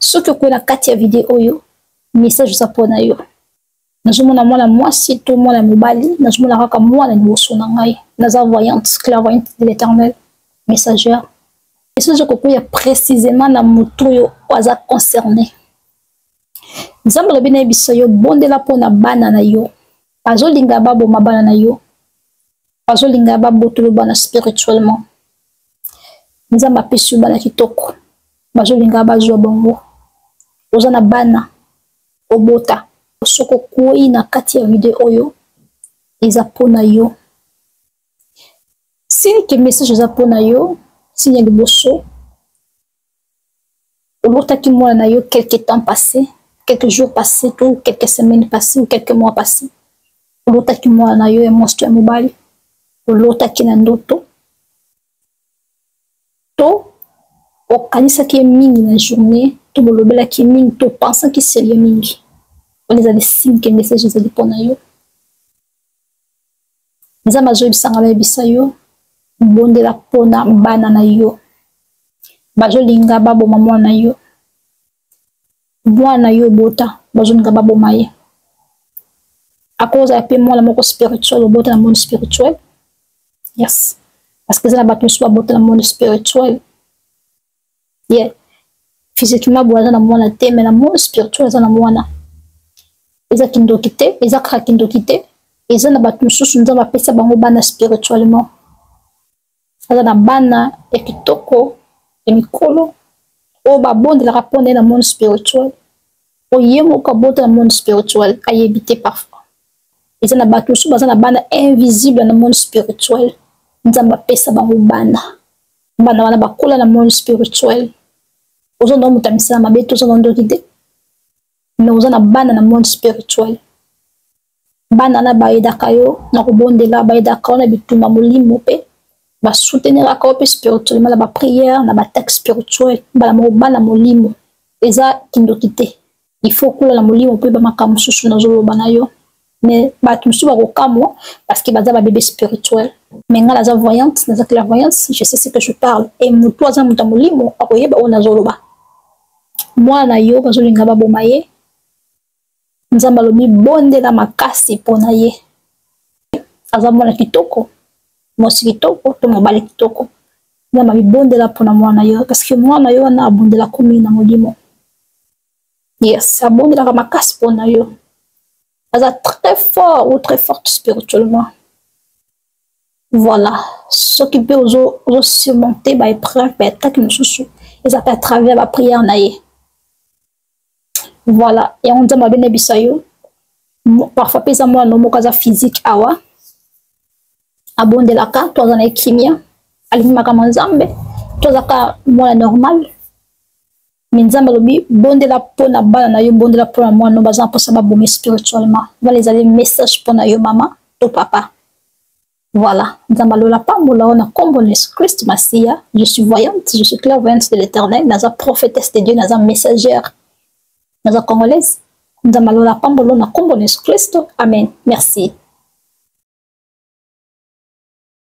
ce que ko na kati ya vidéo yo message za pona yo nazomona mwana mwasi to mwana mobali nazomona kaka mwana liboso na ngai naza voyante clairvoyante de l'éternel messagère message ko ya précisément na mutu yo aza concerné nzambe lobi na biso yo bondela pona bana na yo bazolinga baboma bana na yo bazolinga babotolo bana spirituellement nzambe apesi yo bana kitoko bazolinga bazwa bongo oza na bana obota soko kuoi na kati ya video oyo eza pona yo sini ke message eza pona yo sini ya liboso olotaki mwana na yo quelque temps passé quelques jours passés ou quelques semaines passées ou quelques mois passés olotaki mwana na yo ya mwasi ya mobali olotaki na ndoto to okanisaki mingi na journée to bolobelaki mingi to pensaki sérieux mingi on les a des signes que message ezali pona yo nzambe azoyebisanga bayebisa yo bondela pona bana na yo bazolinga baboma mwana na yo bota bazolinga baboma ye akoza pe mwana moko spirituel obota na monde spirituel yes parce que ça na bato mosusu babota na monde spirituel yeah physiquement boaza na mwana te mais na monde spirituel aza na mwana eza kindoki te eza kaka kindoki te eza na bato mosusu nzambe apesa bango bana spirituellement aza na bana ya kitoko ya mikolo oyo babondelaka mpona ye na monde spirituel oyo ye moko abota na monde spirituel ayebi te parfois eza na bato mosusu baza na bana invisible na monde spirituel nzambe apesa bango bana wana bakola na monde spirituel ozonda moto amisala mabe te ozonda ndoki te mais oza na bana na monde spirituel bana na bayedaka yo na kobondela bayedaka yo na bitumba molimo mpe basouteniraka yo mpe spirituellement na baprière na batexte spirituel bana molimo eza kindoki te il faut kolala molimo mpe bamakambo mosusu nazoloba na yo mais bato mosusu bakokamwa parce que baza babebe spirituel mais nga naza voyante naza clairvoyance je sais ce que je parle et motu aza moto ya molimo akoyeba oyo nazoloba mwana na yo bazolinga baboma ye nzambe alobi bondela makasi mpona ye aza mwana kitoko mwasi kitoko to mobali kitoko nzambe abibondela mpona mwana yo parce que mwana yo wana abondelaka mingi na molimo yes abondelaka makasi mpona yo aza très fort ou très forte spirituellement voilà soki mpe ozosurmonte baépreuve baatake mosusu eza mpe à travers baprière na ye voilà et on nzambe abenebisa yo parfois mpe eza mwana moko aza physique awa abondelaka to aza na ekimia alingi makambo nzambe to azaka mwana normal mais nzambe alobi bondela mpona bana na yo bondela mpona mwana baza mposa babome spirituellement vala ezali message mpona yo mama to papa voilà nzambe alola pambola ona kombo na Yesu Christ Masia je suis voyante je suis clairvoyante de l'éternel naza prophétesse de Dieu naza messagère naza congolaise nzambe alola pambola na kombo na Yesu Christ amen merci